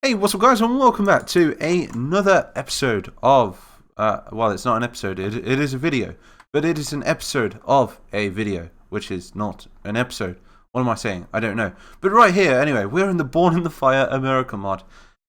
Hey, what's up guys, and welcome back to another episode of, well, it's not an episode, it is a video, but it is an episode of a video, which is not an episode. What am I saying? I don't know. But right here, anyway, we're in the Born in the Fire America mod,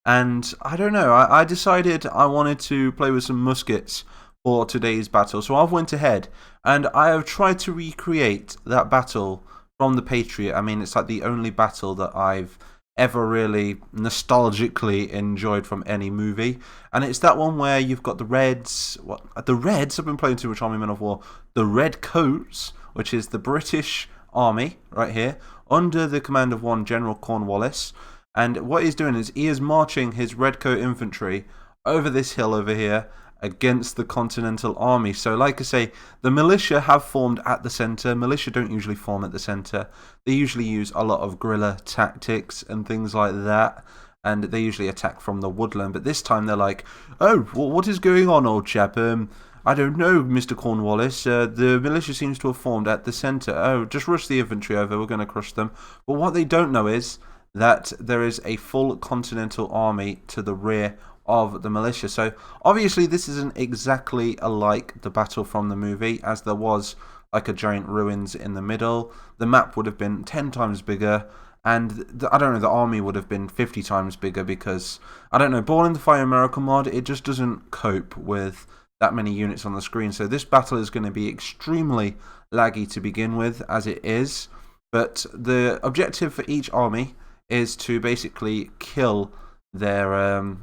and I don't know, I decided I wanted to play with some muskets for today's battle, so I've went ahead, and I have tried to recreate that battle from the Patriot. I mean, it's like the only battle that I've ever really nostalgically enjoyed from any movie, and it's that one where you've got the Reds. The Reds? I've been playing too much Army Men of War. The Red Coats, which is the British Army right here, under the command of one General Cornwallis. And what he's doing is he is marching his Redcoat infantry over this hill over here against the Continental Army. So like I say, the militia have formed at the centre. Militia don't usually form at the centre. They usually use a lot of guerrilla tactics and things like that, and they usually attack from the woodland. But this time they're like, oh, well, what is going on, old chap? I don't know, Mr. Cornwallis. The militia seems to have formed at the centre. Oh, just rush the infantry over. We're going to crush them. But what they don't know is that there is a full Continental Army to the rear of the militia. So obviously this isn't exactly alike the battle from the movie, as there was like a giant ruins in the middle. The map would have been 10 times bigger, and I don't know, the army would have been 50 times bigger, because I don't know, Born in the Fire America mod, it just doesn't cope with that many units on the screen. So this battle is going to be extremely laggy to begin with, as it is. But the objective for each army is to basically kill their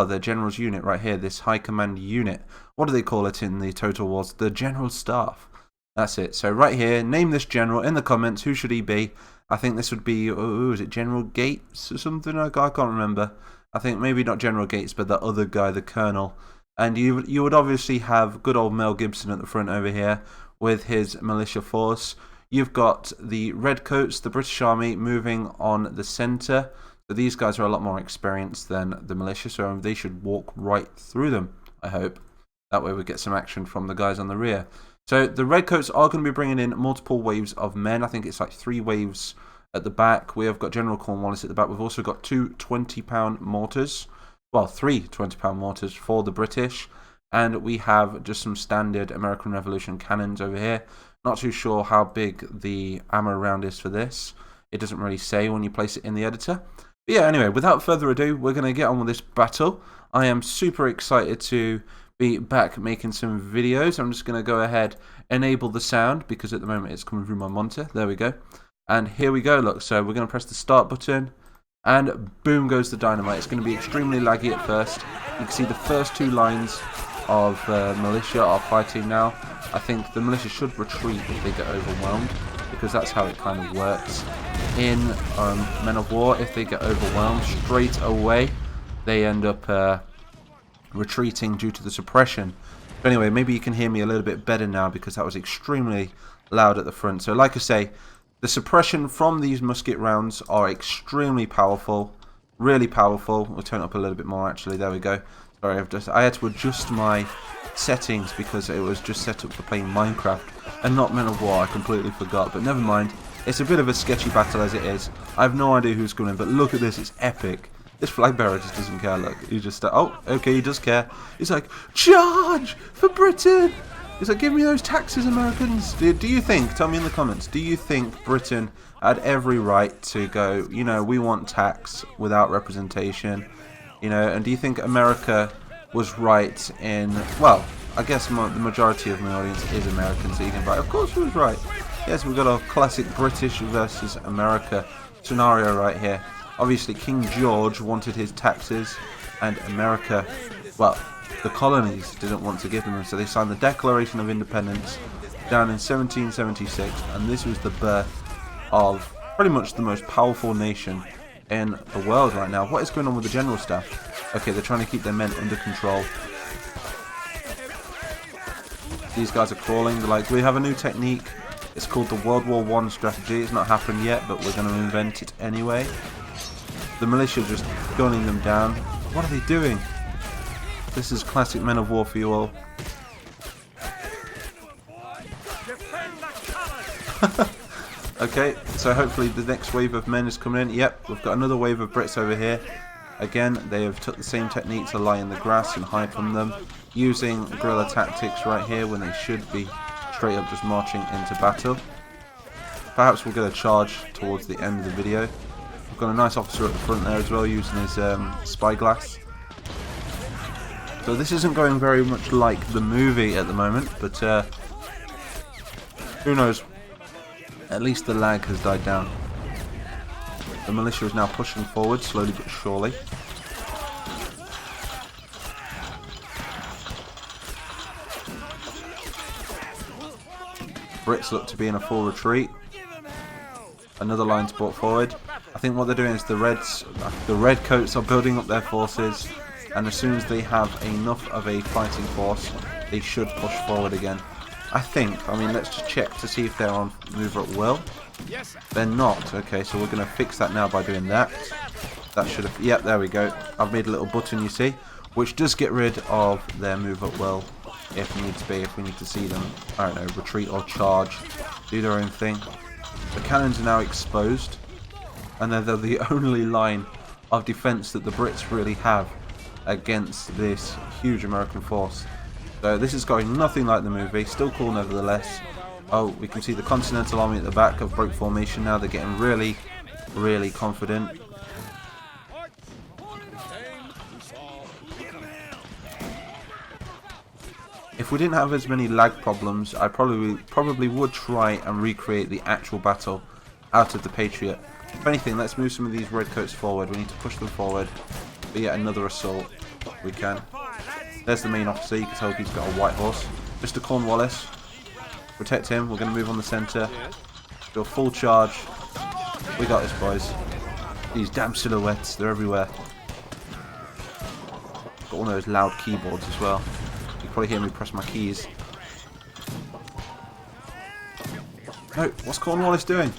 their general's unit right here, this high command unit. What do they call it in the Total Wars? The General Staff. That's it. So right here, name this general in the comments. Who should he be? I think this would be, is it General Gates or something? I can't remember. I think maybe not General Gates, but that other guy, the Colonel. And you would obviously have good old Mel Gibson at the front over here with his militia force. You've got the Redcoats, the British Army, moving on the centre. So these guys are a lot more experienced than the militia, so they should walk right through them, I hope. That way we get some action from the guys on the rear. So the Redcoats are going to be bringing in multiple waves of men. I think it's like 3 waves at the back. We have got General Cornwallis at the back. We've also got 2 20-pound mortars. Well, 3 20-pound mortars for the British. And we have just some standard American Revolution cannons over here. Not too sure how big the ammo round is for this. It doesn't really say when you place it in the editor. But yeah, anyway, without further ado, we're going to get on with this battle. I am super excited to be back making some videos. I'm just going to go ahead, enable the sound, because at the moment it's coming through my monitor. There we go. And here we go, look. So we're going to press the start button, and boom goes the dynamite. It's going to be extremely laggy at first. You can see the first 2 lines of militia are fighting now. I think the militia should retreat if they get overwhelmed, because that's how it kind of works in Men of War. If they get overwhelmed straight away, they end up retreating due to the suppression. But anyway, maybe you can hear me a little bit better now, because that was extremely loud at the front. So like I say, the suppression from these musket rounds are extremely powerful, really powerful. We'll turn it up a little bit more actually. There we go. Sorry, I had to adjust my settings because it was just set up for playing Minecraft and not Men of War. I completely forgot, but never mind. It's a bit of a sketchy battle as it is. I have no idea who's coming, but look at this, it's epic. This flag bearer just doesn't care, look. He just, oh, okay, he does care. He's like, charge for Britain! He's like, give me those taxes, Americans. Do you think, tell me in the comments, do you think Britain had every right to go, you know, we want tax without representation? You know, and do you think America was right in, well, I guess the majority of my audience is American, so you can buy, of course he was right. Yes, we've got a classic British versus America scenario right here. Obviously, King George wanted his taxes, and America, well, the colonies didn't want to give them, so they signed the Declaration of Independence down in 1776, and this was the birth of pretty much the most powerful nation in the world right now. What is going on with the general staff? Okay, they're trying to keep their men under control. These guys are crawling. They're like, we have a new technique. It's called the World War I strategy. It's not happened yet, but we're going to invent it anyway. The militia just gunning them down. What are they doing? This is classic Men of War for you all. Okay, so hopefully the next wave of men is coming in. Yep, we've got another wave of Brits over here. Again, they have took the same technique to lie in the grass and hide from them, using guerrilla tactics right here when they should be straight up just marching into battle. Perhaps we'll get a charge towards the end of the video. We've got a nice officer at the front there as well, using his spyglass. So this isn't going very much like the movie at the moment, but who knows? At least the lag has died down. The militia is now pushing forward, slowly but surely. Brits look to be in a full retreat. Another line's brought forward. I think what they're doing is the redcoats are building up their forces, and as soon as they have enough of a fighting force, they should push forward again. I think. I mean, let's just check to see if they're on move at will. They're not. Okay, so we're going to fix that now by doing that. That should have... Yep, there we go. I've made a little button, you see, which does get rid of their move at will if needs be, if we need to see them, I don't know, retreat or charge, do their own thing. The cannons are now exposed, and they're the only line of defense that the Brits really have against this huge American force. So this is going nothing like the movie, still cool nevertheless. Oh, we can see the Continental Army at the back have broke formation now. They're getting really, really confident. If we didn't have as many lag problems, I probably would try and recreate the actual battle out of the Patriot. If anything, let's move some of these redcoats forward. We need to push them forward. But yet another assault. We can. There's the main officer. You can tell he's got a white horse. Mr. Cornwallis. Protect him. We're going to move on the centre. Do a full charge. We got this, boys. These damn silhouettes. They're everywhere. Got one of those loud keyboards as well. You can probably hear me press my keys. No, what's Cornwallis doing?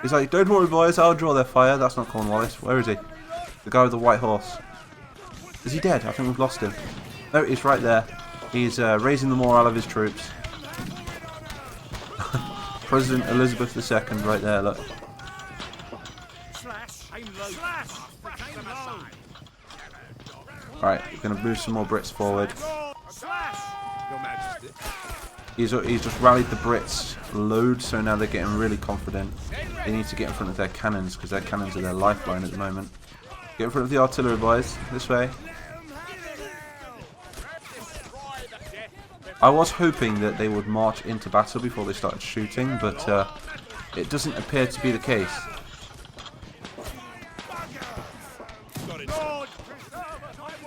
He's like, don't worry boys, I'll draw their fire. That's not Cornwallis. Where is he? The guy with the white horse. Is he dead? I think we've lost him. No, he's right there. He's raising the morale of his troops. President Elizabeth II right there, look. Right, we're going to move some more Brits forward. He's just rallied the Brits loads, so now they're getting really confident. They need to get in front of their cannons, because their cannons are their lifeline at the moment. Get in front of the artillery, boys. This way. I was hoping that they would march into battle before they started shooting, but it doesn't appear to be the case.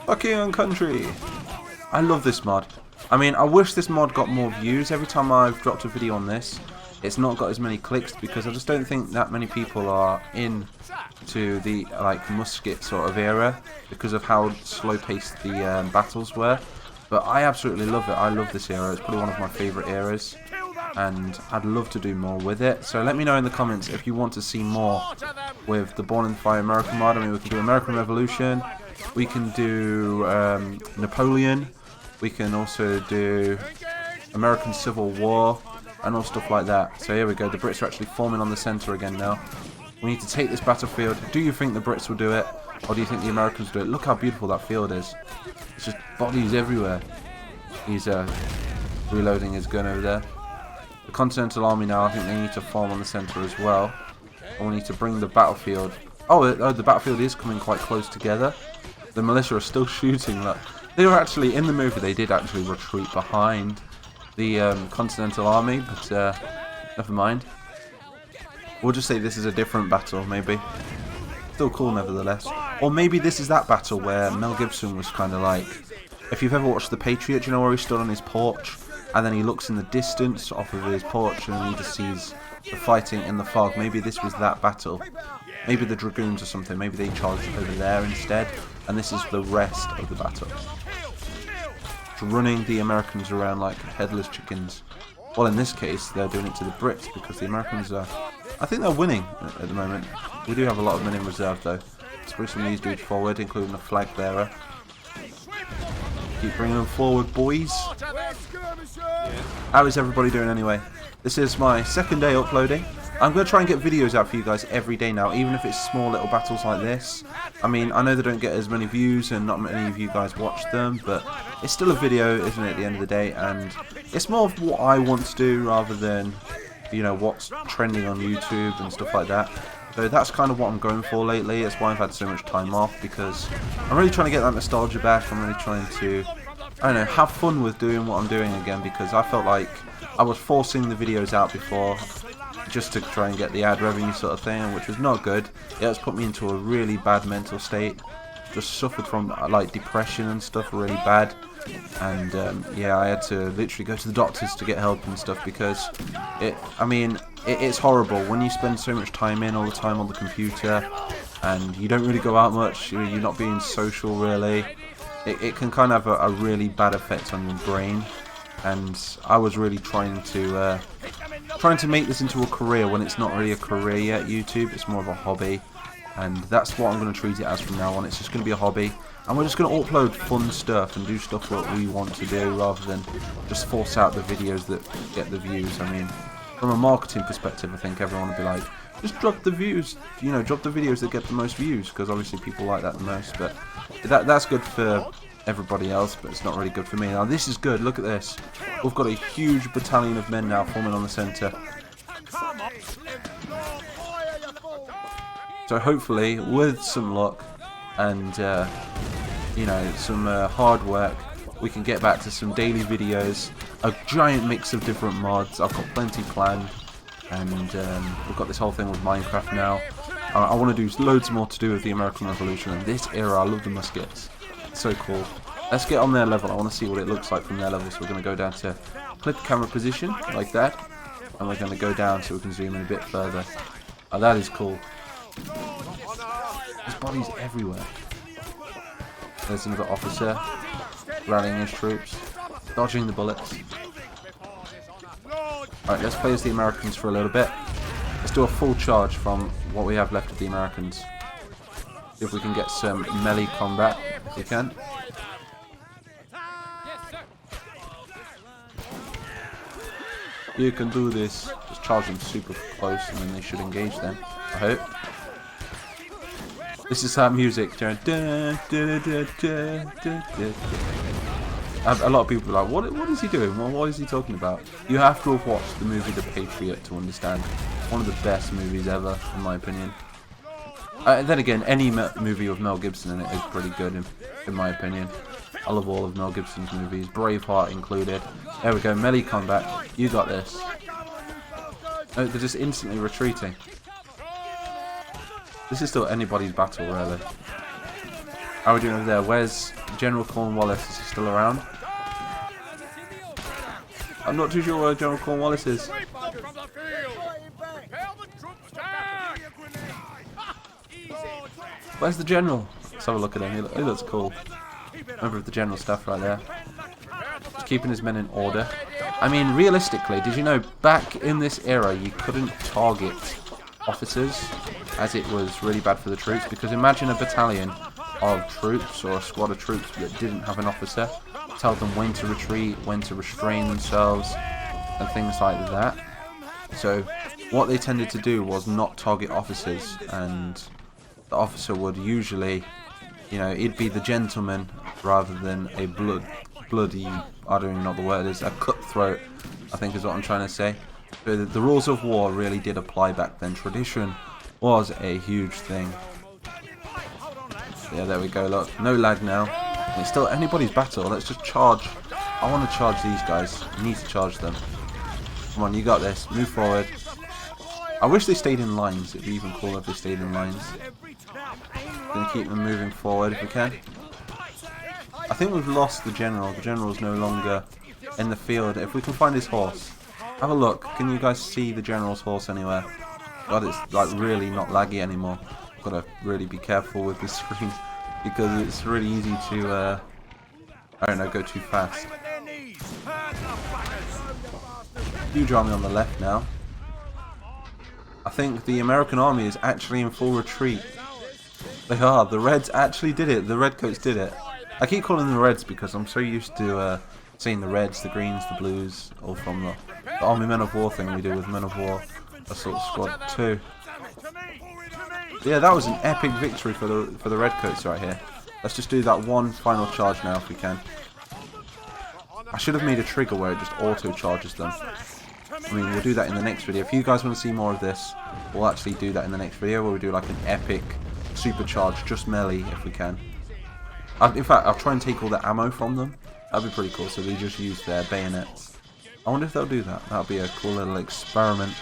Fucking country! I love this mod. I mean, I wish this mod got more views. Every time I've dropped a video on this, it's not got as many clicks because I just don't think that many people are into the like musket sort of era because of how slow-paced the battles were. But I absolutely love it. I love this era. It's probably one of my favourite eras, and I'd love to do more with it. So let me know in the comments if you want to see more with the Born in the Fire American mod. I mean, we can do American Revolution, we can do Napoleon, we can also do American Civil War, and all stuff like that. So here we go. The Brits are actually forming on the centre again now. We need to take this battlefield. Do you think the Brits will do it, or do you think the Americans will do it? Look how beautiful that field is. It's just bodies everywhere. He's reloading his gun over there. The Continental Army now, I think they need to form on the centre as well. And we need to bring the battlefield... Oh, the battlefield is coming quite close together. The militia are still shooting. Look. They were actually, in the movie, they did actually retreat behind the Continental Army, but never mind. We'll just say this is a different battle, maybe. Still cool, nevertheless. Or maybe this is that battle where Mel Gibson was kind of like... If you've ever watched The Patriot, do you know where he stood on his porch? And then he looks in the distance off of his porch and he just sees the fighting in the fog. Maybe this was that battle. Maybe the Dragoons or something. Maybe they charged over there instead. And this is the rest of the battle. It's running the Americans around like headless chickens. Well, in this case, they're doing it to the Brits because the Americans are... I think they're winning at the moment. We do have a lot of men in reserve though. Let's bring some of these dudes forward, including the flag bearer. Keep bringing them forward, boys. How is everybody doing anyway? This is my second day uploading. I'm going to try and get videos out for you guys every day now, even if it's small little battles like this. I mean, I know they don't get as many views and not many of you guys watch them, but it's still a video, isn't it, at the end of the day? And it's more of what I want to do rather than, you know, what's trending on YouTube and stuff like that. So that's kind of what I'm going for lately. That's why I've had so much time off, because I'm really trying to get that nostalgia back. I'm really trying to, I don't know, have fun with doing what I'm doing again, because I felt like I was forcing the videos out before just to try and get the ad revenue sort of thing, which was not good. It has put me into a really bad mental state. Just suffered from like depression and stuff really bad, and yeah, I had to literally go to the doctors to get help and stuff, because it's horrible when you spend so much time in all the time on the computer and you don't really go out much. You're not being social really. It can kind of have a really bad effect on your brain, and I was really trying to make this into a career when it's not really a career yet. YouTube, it's more of a hobby. And that's what I'm going to treat it as from now on. It's just going to be a hobby. And we're just going to upload fun stuff and do stuff that we want to do, rather than just force out the videos that get the views. I mean, from a marketing perspective, I think everyone would be like, just drop the views, you know, drop the videos that get the most views, because obviously people like that the most. But that's good for everybody else, but it's not really good for me. Now this is good. Look at this. We've got a huge battalion of men now forming on the centre. So hopefully, with some luck and you know, some hard work, we can get back to some daily videos, a giant mix of different mods. I've got plenty planned, and we've got this whole thing with Minecraft now. I want to do loads more to do with the American Revolution and this era. I love the muskets. It's so cool. Let's get on their level. I want to see what it looks like from their level. So we're going to go down to clip camera position like that, and we're going to go down so we can zoom in a bit further. Oh, that is cool. There's bodies everywhere. There's another officer rallying his troops, dodging the bullets. Alright, let's play as the Americans for a little bit. Let's do a full charge from what we have left of the Americans. See if we can get some melee combat, if we can. You can do this. Just charge them super close, and then they should engage then, I hope. This is our music. A lot of people are like, what is he doing? Well, what is he talking about? You have to have watched the movie The Patriot to understand. One of the best movies ever, in my opinion. Then again, any movie with Mel Gibson in it is pretty good, in my opinion. I love all of Mel Gibson's movies, Braveheart included. There we go, melee combat. You got this. Oh, they're just instantly retreating. This is still anybody's battle, really. How are we doing over there? Where's General Cornwallis? Is he still around? I'm not too sure where General Cornwallis is. Where's the General? Let's have a look at him. He looks cool. Member of the General Staff right there. Just keeping his men in order. I mean, realistically, did you know back in this era you couldn't target officers, as it was really bad for the troops? Because imagine a battalion of troops or a squad of troops that didn't have an officer, tell them when to retreat, when to restrain themselves, and things like that. So what they tended to do was not target officers, and the officer would usually, you know, he'd be the gentleman rather than a bloody, I don't even know what the word is, a cutthroat, I think is what I'm trying to say. But the rules of war really did apply back then. Tradition was a huge thing. Yeah, there we go, look, no lag now. It's still anybody's battle. Let's just charge. I want to charge these guys. I need to charge them. Come on, you got this. Move forward. I wish they stayed in lines. It'd be even cooler if they stayed in lines. Gonna keep them moving forward if we can. I think we've lost the General. The General's no longer in the field. If we can find his horse. Have a look. Can you guys see the General's horse anywhere? God, it's like really not laggy anymore. Gotta really be careful with this screen, because it's really easy to I don't know, go too fast. Huge army on the left now. I think the American army is actually in full retreat. They are. The Reds actually did it. The Redcoats did it. I keep calling them reds because I'm so used to seeing the reds, the greens, the blues, all from the Army Men of War thing we do with Men of War Assault Squad 2. Yeah, that was an epic victory for the redcoats right here. Let's just do that one final charge now if we can. I should have made a trigger where it just auto charges them. I mean, we'll do that in the next video. If you guys want to see more of this, we'll actually do that in the next video where we do like an epic supercharge, just melee if we can. In fact, I'll try and take all the ammo from them. That'd be pretty cool. So they just use their bayonets. I wonder if they'll do that. That'll be a cool little experiment.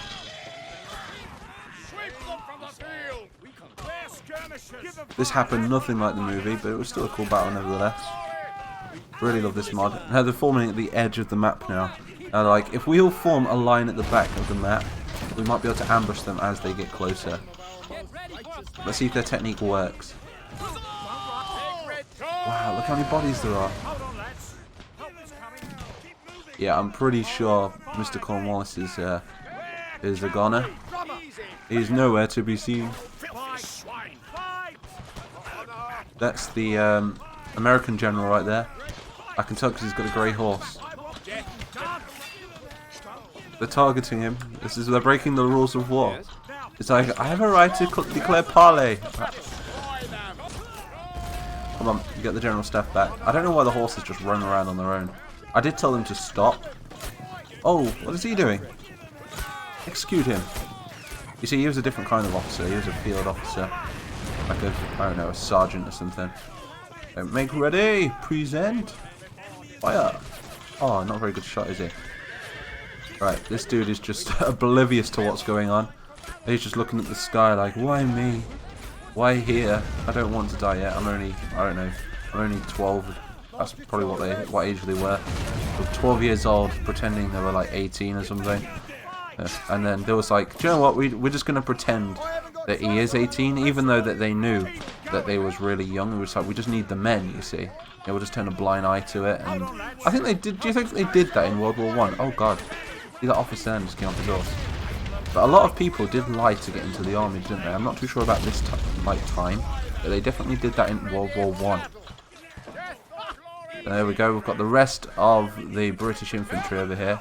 This happened nothing like the movie, but it was still a cool battle nevertheless. Really love this mod. Now they're forming at the edge of the map now. Now, like, if we all form a line at the back of the map, we might be able to ambush them as they get closer. Let's see if their technique works. Wow, look how many bodies there are. Yeah, I'm pretty sure Mr. Cornwallis is a goner. He's nowhere to be seen. That's the American general right there. I can tell because he's got a grey horse. They're targeting him. They're breaking the rules of war. It's like, I have a right to declare parley. Come on, you get the general staff back. I don't know why the horses just run around on their own. I did tell them to stop. Oh, what is he doing? Execute him. You see, he was a different kind of officer. He was a field officer. Like a, I don't know, a sergeant or something. Make ready! Present! Fire! Oh, not a very good shot, is he? Right, this dude is just oblivious to what's going on. He's just looking at the sky like, why me? Why here? I don't want to die yet. I'm only, I don't know, I'm only 12. That's probably what age they were. They were 12 years old, pretending they were like 18 or something. And then there was like, do you know what? We're just going to pretend that he is 18, even though that they knew that they was really young. It was like, we just need the men, you see. Yeah, we'll just turn a blind eye to it. And I think they did. Do you think they did that in World War I? Oh God, see that officer then just came off his horse. But a lot of people did lie to get into the army, didn't they? I'm not too sure about this time, but they definitely did that in World War I. There we go. We've got the rest of the British infantry over here.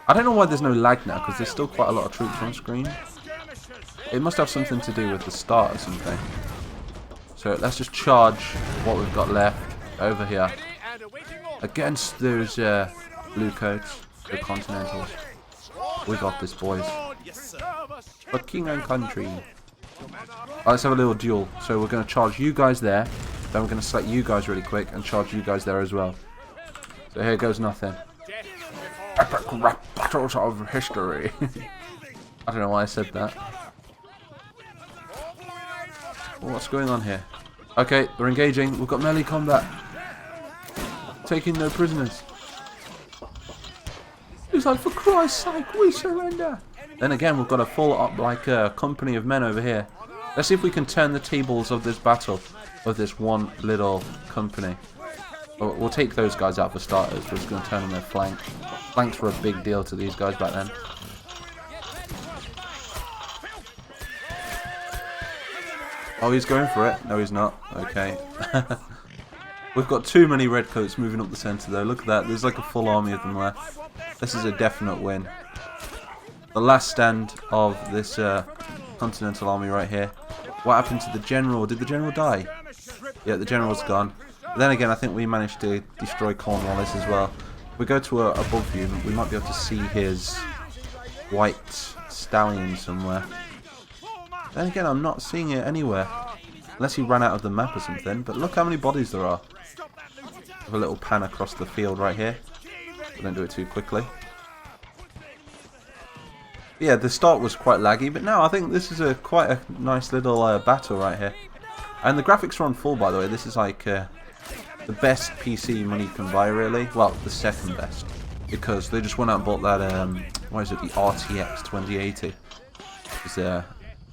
I don't know why there's no lag now, because there's still quite a lot of troops on screen. It must have something to do with the start or something. So let's just charge what we've got left over here against those blue coats, the Continentals. We got this, boys. For king and country. Right, let's have a little duel. So we're going to charge you guys there. Then we're going to select you guys really quick and charge you guys there as well. So here goes nothing. Epic rap battles of history. I don't know why I said that. What's going on here? Okay, we're engaging. We've got melee combat. Taking no prisoners. It's like, for Christ's sake, we surrender. Then again, we've got a full up like company of men over here. Let's see if we can turn the tables of this battle of this one little company. We'll take those guys out for starters. We're just going to turn on their flank. Flanks were a big deal to these guys back then. Oh, he's going for it. No, he's not. Okay. We've got too many redcoats moving up the centre though. Look at that. There's like a full army of them left. This is a definite win. The last stand of this Continental Army right here. What happened to the general? Did the general die? Yeah, the general's gone. But then again, I think we managed to destroy Cornwallis as well. If we go to above view, we might be able to see his white stallion somewhere. Then again, I'm not seeing it anywhere. Unless he ran out of the map or something. But look how many bodies there are. Have a little pan across the field right here. Don't do it too quickly. Yeah, the start was quite laggy, but now I think this is quite a nice little battle right here. And the graphics are on full, by the way. This is like the best PC money you can buy, really. Well, the second best, because they just went out and bought that. What is it? The RTX 2080.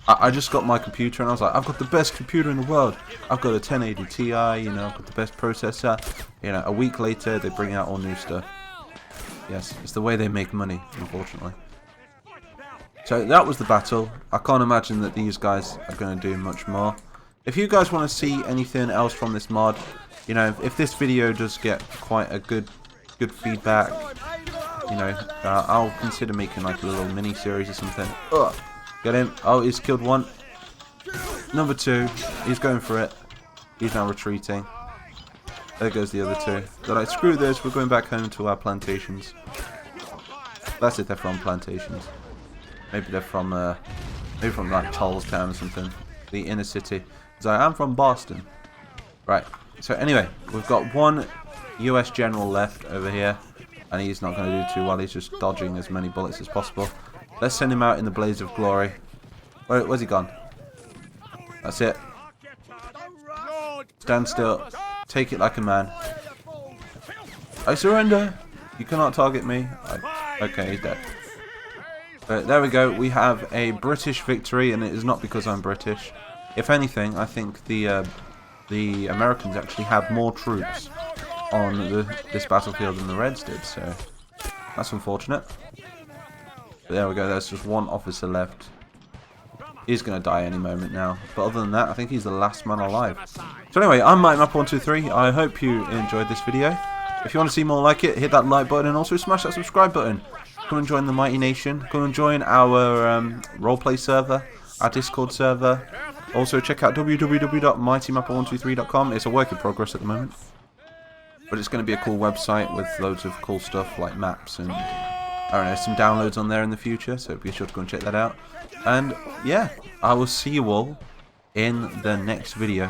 I just got my computer and I was like, I've got the best computer in the world. I've got a 1080 Ti. You know, I've got the best processor. You know, a week later they bring out all new stuff. Yes, it's the way they make money, unfortunately. So that was the battle. I can't imagine that these guys are going to do much more. If you guys want to see anything else from this mod, you know, if this video does get quite a good feedback, you know, I'll consider making like a little mini series or something. Ugh. Get him. Oh, he's killed one. Number 2. He's going for it. He's now retreating. There goes the other 2. They're like, screw this, we're going back home to our plantations. That's if they're from plantations. Maybe they're from like Charlestown or something. The inner city. So I'm from Boston. Right. So anyway, we've got one US general left over here. And he's not going to do too well. He's just dodging as many bullets as possible. Let's send him out in the blaze of glory. Where's he gone? That's it. Stand still. Take it like a man. I surrender. You cannot target me. Okay, he's dead. But there we go. We have a British victory, and it is not because I'm British. If anything, I think the Americans actually had more troops on this battlefield than the Reds did, so that's unfortunate. But there we go, there's just one officer left. He's going to die any moment now. But other than that, I think he's the last man alive. So anyway, I'm MikeMap123. I hope you enjoyed this video. If you want to see more like it, hit that like button and also smash that subscribe button. Come and join the Mighty Nation. Come and join our roleplay server, our Discord server. Also check out www.mightymapper123.com. It's a work in progress at the moment. But it's going to be a cool website with loads of cool stuff like maps and, I don't know, some downloads on there in the future. So be sure to go and check that out. And yeah, I will see you all in the next video.